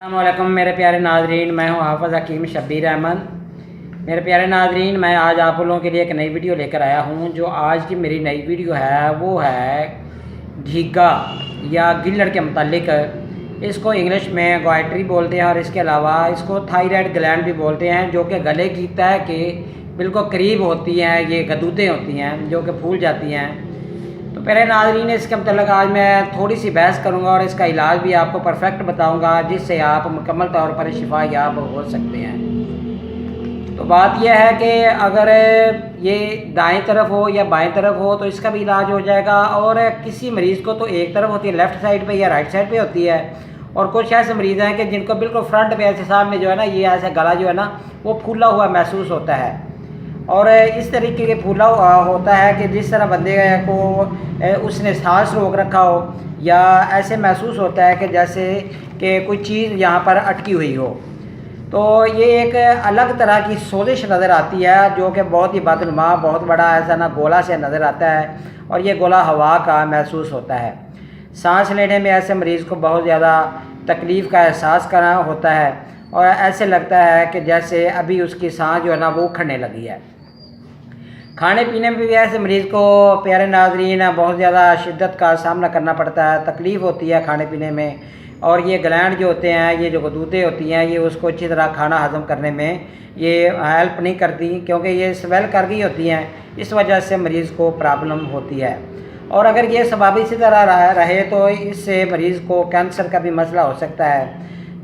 अस्सलाम वालेकुम मेरे प्यारे नाजरीन, मैं हूं हाफ़िज़ हकीम शब्बीर अहमद। मेरे प्यारे नाजरीन, मैं आज आप लोगों के लिए एक नई वीडियो लेकर आया हूं। जो आज की मेरी नई वीडियो है वो है घीगा या गिल्लड़ के मतलब। इसको इंग्लिश में गोइट्री बोलते हैं और इसके अलावा इसको थायराइड ग्लैंड भी बोलते हैं, जो कि गले की तह के बिल्कुल करीब होती हैं। ये गदूदें होती हैं जो कि फूल जाती हैं। तो मेरे नाज़रीन, इसके मतलब आज मैं थोड़ी सी बहस करूंगा और इसका इलाज भी आपको परफेक्ट बताऊंगा, जिससे आप मुकम्मल तौर पर शिफा याब हो सकते हैं। तो बात यह है कि अगर ये दाएं तरफ हो या बाएं तरफ हो तो इसका भी इलाज हो जाएगा, और किसी मरीज़ को तो एक तरफ होती है, लेफ़्ट साइड पे या राइट साइड पे होती है, और कुछ ऐसे मरीज़ हैं कि जिनको बिल्कुल फ्रंट पे ऐसे सामने जो है ना, ये ऐसा गला जो है ना वो फूला हुआ महसूस होता है। और इस तरीके के फूला होता है कि जिस तरह बंदे को उसने सांस रोक रखा हो, या ऐसे महसूस होता है कि जैसे कि कोई चीज़ यहाँ पर अटकी हुई हो। तो ये एक अलग तरह की सोजिश नज़र आती है, जो कि बहुत ही बदनुमा, बहुत बड़ा ऐसा ना गोला से नज़र आता है, और ये गोला हवा का महसूस होता है। सांस लेने में ऐसे मरीज़ को बहुत ज़्यादा तकलीफ़ का एहसास करना होता है, और ऐसे लगता है कि जैसे अभी उसकी सांस जो है ना वो उखड़ने लगी है। खाने पीने में भी ऐसे मरीज़ को प्यारे नाजरीन बहुत ज़्यादा शिद्दत का सामना करना पड़ता है, तकलीफ़ होती है खाने पीने में। और ये ग्लैंड जो होते हैं, ये जो गदूदें होती हैं, ये उसको अच्छी तरह खाना हज़म करने में ये हेल्प नहीं करती, क्योंकि ये स्वेल कर गई होती हैं। इस वजह से मरीज़ को प्रॉब्लम होती है। और अगर ये सबाब इसी तरह रहे तो इससे मरीज़ को कैंसर का भी मसला हो सकता है।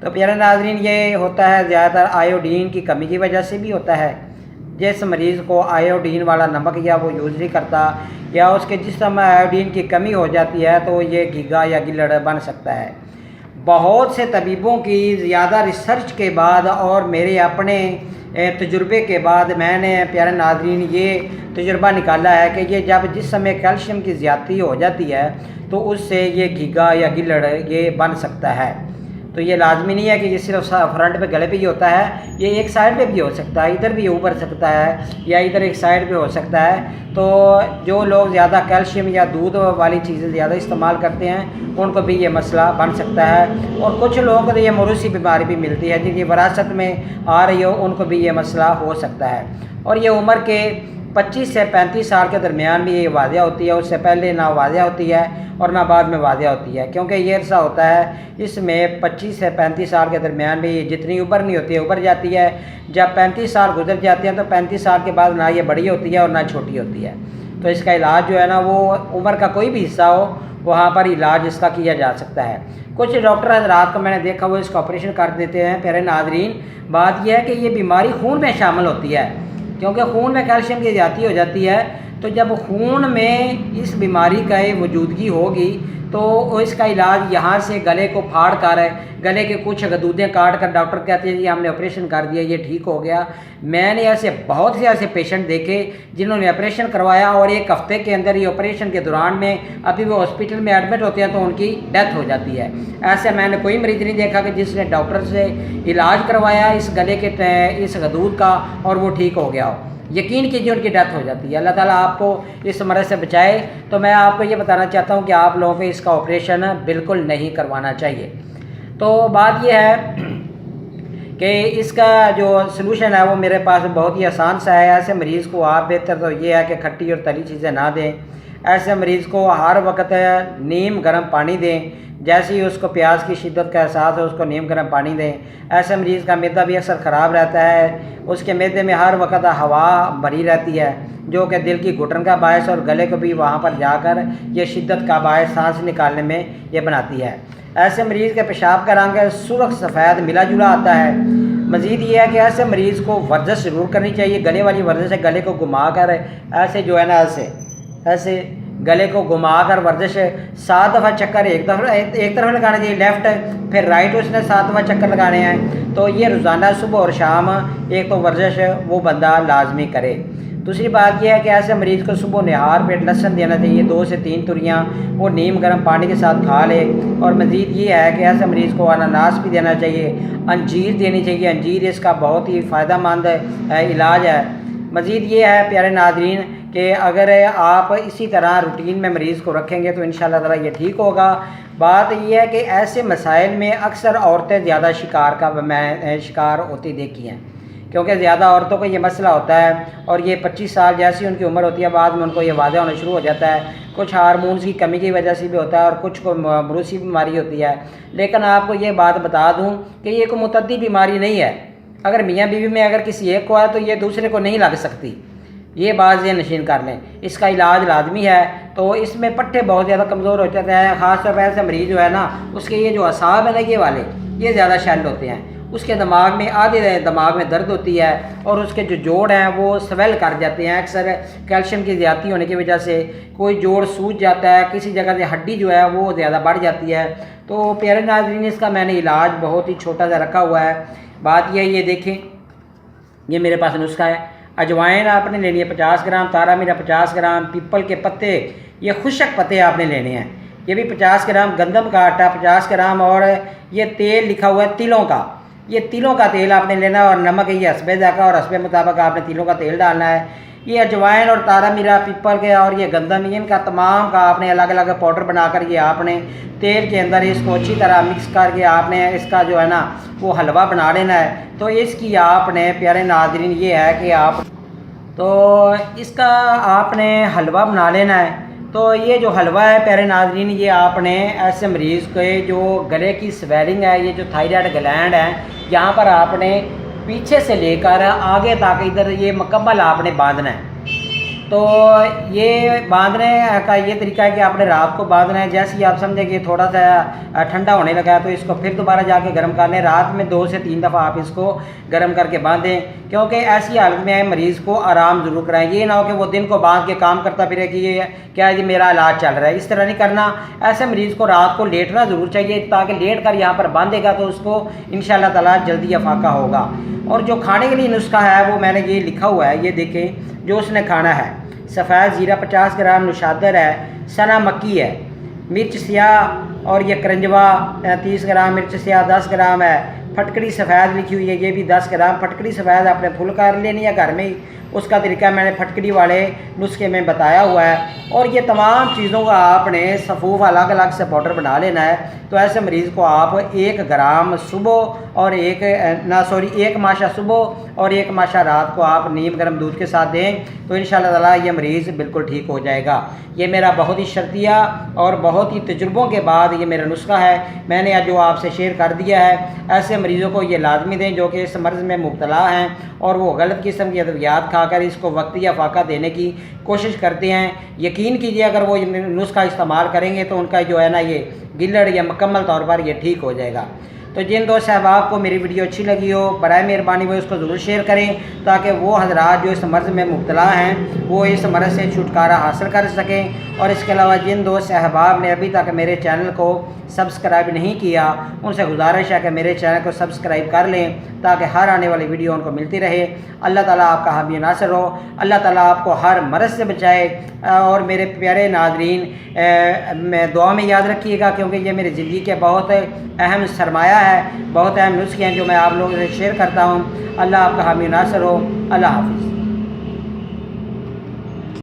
तो प्यारे नाजरीन, ये होता है ज़्यादातर आयोडीन की कमी की वजह से भी होता है। जिस मरीज़ को आयोडीन वाला नमक या वो यूज़ नहीं करता, या उसके जिस्म में आयोडीन की कमी हो जाती है, तो ये घीगा या गिल्लड़ बन सकता है। बहुत से तबीबों की ज़्यादा रिसर्च के बाद और मेरे अपने तजुर्बे के बाद मैंने प्यारे नाज़रीन ये तजुर्बा निकाला है कि ये जब जिस समय कैल्शियम की ज़्यादती हो जाती है तो उससे ये घीगा या गिल्लड़ ये बन सकता है। तो ये लाजमी नहीं है कि ये सिर्फ फ्रंट पे गले पे ही होता है, ये एक साइड पे भी हो सकता है, इधर भी ऊपर सकता है, या इधर एक साइड पे हो सकता है। तो जो लोग ज़्यादा कैल्शियम या दूध वाली चीज़ें ज़्यादा इस्तेमाल करते हैं उनको भी ये मसला बन सकता है। और कुछ लोगों को तो ये मौरूसी बीमारी भी मिलती है, जिनकी विरासत में आ रही हो, उनको भी ये मसला हो सकता है। और ये उम्र के 25 से 35 साल के दरमियान भी ये वाज़िया होती है, उससे पहले ना वाज़िया होती है और ना बाद में वाज़िया होती है, क्योंकि ये अरसा होता है इसमें 25 से 35 साल के दरमियान भी जितनी उम्र नहीं होती है उभर जाती है। जब 35 साल गुजर जाते हैं तो 35 साल के बाद ना ये बड़ी होती है और ना छोटी होती है। तो इसका इलाज जो है ना वो उम्र का कोई भी हिस्सा हो वहाँ पर इलाज इसका किया जा सकता है। कुछ डॉक्टर हज़रात को मैंने देखा वो इसका ऑपरेशन कर देते हैं। प्यारे नाज़रीन, बात यह है कि ये बीमारी खून में शामिल होती है, क्योंकि खून में कैल्शियम की ज़्यादती हो जाती है। तो जब खून में इस बीमारी का मौजूदगी होगी तो इसका इलाज यहाँ से गले को फाड़ कर, गले के कुछ गदूदें काट कर, डॉक्टर कहते हैं जी हमने ऑपरेशन कर दिया, ये ठीक हो गया। मैंने ऐसे बहुत से ऐसे पेशेंट देखे जिन्होंने ऑपरेशन करवाया और एक हफ्ते के अंदर ही ऑपरेशन के दौरान में अभी वो हॉस्पिटल में एडमिट होते हैं तो उनकी डेथ हो जाती है। ऐसे मैंने कोई मरीज़ नहीं देखा कि जिसने डॉक्टर से इलाज करवाया इस गले के इस गदूद का और वो ठीक हो गया हो। यकीन कीजिए उनकी डेथ हो जाती है। अल्लाह ताला आपको इस मरज़ से बचाए। तो मैं आपको ये बताना चाहता हूँ कि आप लोगों को इसका ऑपरेशन बिल्कुल नहीं करवाना चाहिए। तो बात यह है कि इसका जो सलूशन है वो मेरे पास बहुत ही आसान सा है। ऐसे मरीज़ को आप बेहतर तो ये है कि खट्टी और तली चीज़ें ना दें। ऐसे मरीज़ को हर वक्त नीम गर्म पानी दें। जैसे ही उसको प्यास की शिद्दत का एहसास हो उसको नीम गर्म पानी दें। ऐसे मरीज़ का मैदा भी अक्सर ख़राब रहता है, उसके मैदे में हर वक्त हवा भरी रहती है, जो कि दिल की घुटन का बायस और गले को भी वहाँ पर जाकर ये शिद्दत का बायस सांस निकालने में ये बनाती है। ऐसे मरीज़ के पेशाब का रंग सुर्ख सफ़ेद मिला जुला आता है। मज़ीद ये है कि ऐसे मरीज़ को वर्जिश ज़रूर करनी चाहिए। गले वाली वर्जिश है, गले को घुमा कर ऐसे जो है ना ऐसे गले को घुमा कर वर्जिश 7 दफ़ा चक्कर एक तरफ लगाना चाहिए, लेफ़्ट फिर राइट, उसने 7 दफ़ा चक्कर लगाने हैं। तो ये रोज़ाना सुबह और शाम एक तो वर्जिश वो बंदा लाजमी करे। दूसरी बात यह है कि ऐसे मरीज़ को सुबह निहार पेट लहसुन देना चाहिए, 2 से 3 तुरियाँ वो नीम गर्म पानी के साथ खा ले। और मज़ीद ये है कि ऐसे मरीज़ को अनानास भी देना चाहिए, अंजीर देनी चाहिए। अंजीर इसका बहुत ही फ़ायदेमंद इलाज है। मज़ीद ये है प्यारे नाज़रीन कि अगर आप इसी तरह रूटीन में मरीज़ को रखेंगे तो इंशाअल्लाह ताला ये ठीक होगा। بات یہ ہے کہ ایسے مسائل میں اکثر عورتیں زیادہ شکار ہوتی دیکھی ہیں، کیونکہ زیادہ عورتوں کو یہ مسئلہ ہوتا ہے، اور یہ 25 سال جیسی ان کی عمر ہوتی ہے بعد میں ان کو یہ واضح ہونا شروع ہو جاتا ہے۔ کچھ ہارمونز کی کمی کی وجہ سے بھی ہوتا ہے اور کچھ کو موروثی بیماری ہوتی ہے۔ لیکن آپ کو یہ بات بتا دوں کہ یہ کوئی متعدی بیماری نہیں ہے، اگر میاں بیوی میں اگر کسی ایک کو ہے تو یہ دوسرے کو نہیں لگ سکتی، یہ بات ذہن نشین کر لیں۔ اس کا علاج لازمی ہے، تو اس میں پٹھے بہت زیادہ کمزور ہو جاتے ہیں، خاص طور پر ایسے مریض جو ہے نا اس کے یہ جو اعصاب ہیں نا یہ والے یہ زیادہ شیل ہوتے ہیں، اس کے دماغ میں آدھے دماغ میں درد ہوتی ہے، اور اس کے جو جوڑ ہیں وہ سویل کر جاتے ہیں، اکثر کیلشیم کی زیادتی ہونے کی وجہ سے کوئی جوڑ سوج جاتا ہے، کسی جگہ سے ہڈی جو ہے وہ زیادہ بڑھ جاتی ہے۔ تو پیارے ناظرین اس کا میں نے علاج بہت ہی چھوٹا سا رکھا ہوا ہے۔ بات یہ ہے، یہ دیکھیں یہ میرے پاس نسخہ ہے۔ اجوائن آپ نے لینی ہے 50 گرام، تارا میرا 50 گرام، پیپل کے پتے، یہ خشک پتے آپ نے لینے ہیں، یہ بھی 50 گرام، گندم کا آٹا 50 گرام، اور یہ تیل لکھا ہوا ہے تلوں کا، یہ تلوں کا تیل آپ نے لینا ہے، اور نمک یہ حسب ذائقہ اور حسب مطابق آپ نے تلوں کا تیل ڈالنا ہے۔ یہ اجوائن اور تارا میرا، پیپل کے اور یہ گندم، ان کا تمام کا آپ نے الگ الگ پاؤڈر بنا کر یہ آپ نے تیل کے اندر اس کو اچھی طرح مکس کر کے آپ نے اس کا جو ہے نا وہ حلوہ بنا لینا ہے۔ تو اس کی آپ نے پیارے ناظرین یہ ہے کہ اس کا آپ نے حلوہ بنا لینا ہے۔ تو یہ جو حلوہ ہے پیارے ناظرین، یہ آپ نے ایسے مریض کے جو گلے کی سویلنگ ہے، یہ جو تھائرائڈ گلینڈ ہے، یہاں پر آپ نے پیچھے سے لے کر آگے تک ادھر یہ مکمل آپ نے باندھنا ہے۔ تو یہ باندھنے کا یہ طریقہ ہے کہ آپ نے رات کو باندھنا ہے، جیسے ہی آپ سمجھیں کہ تھوڑا سا ٹھنڈا ہونے لگا ہے تو اس کو پھر دوبارہ جا کے گرم کر لیں۔ رات میں 2 سے 3 دفعہ آپ اس کو گرم کر کے باندھیں، کیونکہ ایسی حالت میں مریض کو آرام ضرور کرائیں۔ یہ نہ ہو کہ وہ دن کو باندھ کے کام کرتا پھرے کہ یہ کیا ہے جی میرا علاج چل رہا ہے، اس طرح نہیں کرنا۔ ایسے مریض کو رات کو لیٹنا ضرور چاہیے، تاکہ لیٹ کر یہاں پر باندھے گا تو اس کو انشاءاللہ تعالیٰ جلدی افاقہ ہوگا۔ اور جو کھانے کے لیے نسخہ ہے وہ میں نے یہ لکھا ہوا ہے، یہ دیکھیں جو اس نے کھانا ہے۔ سفید زیرہ 50 گرام، نشادر ہے، سنا مکی ہے، مرچ سیاہ اور یہ کرنجوا 30 گرام، مرچ سیاہ 10 گرام ہے، پھٹکڑی سفید لکھی ہوئی ہے یہ بھی 10 گرام۔ پھٹکڑی سفید آپ نے پھول کر لینی ہے گھر میں ہی، اس کا طریقہ میں نے پھٹکڑی والے نسخے میں بتایا ہوا ہے۔ اور یہ تمام چیزوں کا آپ نے صفوف الگ الگ سے پاؤڈر بنا لینا ہے۔ تو ایسے مریض کو آپ 1 گرام صبح اور 1 ماشا صبح اور 1 ماشا رات کو آپ نیم گرم دودھ کے ساتھ دیں، تو انشاءاللہ تعالیٰ یہ مریض بالکل ٹھیک ہو جائے گا۔ یہ میرا بہت ہی شرطیہ اور بہت ہی تجربوں کے بعد یہ میرا نسخہ ہے، میں نے جو آپ سے شیئر کر دیا ہے۔ ایسے مریضوں کو یہ لازمی دیں جو کہ اس مرض میں مبتلا ہیں اور وہ غلط قسم کی ادویات کھا کر اس کو وقتی افاقہ دینے کی کوشش کرتے ہیں۔ یقین کیجئے اگر وہ نسخہ استعمال کریں گے تو ان کا جو ہے نا یہ گلڑ یا مکمل طور پر یہ ٹھیک ہو جائے گا۔ تو جن دوست احباب کو میری ویڈیو اچھی لگی ہو برائے مہربانی وہ اس کو ضرور شیئر کریں، تاکہ وہ حضرات جو اس مرض میں مبتلا ہیں وہ اس مرض سے چھٹکارا حاصل کر سکیں۔ اور اس کے علاوہ جن دوست احباب نے ابھی تک میرے چینل کو سبسکرائب نہیں کیا ان سے گزارش ہے کہ میرے چینل کو سبسکرائب کر لیں، تاکہ ہر آنے والی ویڈیو ان کو ملتی رہے۔ اللہ تعالیٰ آپ کا حامی ناصر ہو، اللہ تعالیٰ آپ کو ہر مرض سے بچائے۔ اور میرے پیارے ناظرین میں دعا میں یاد رکھیے گا، کیونکہ یہ میری زندگی کے بہت اہم سرمایہ ہے، بہت اہم نسخے ہیں جو میں آپ لوگوں سے شیئر کرتا ہوں۔ اللہ آپ کا حامی ناصر ہو، اللہ حافظ۔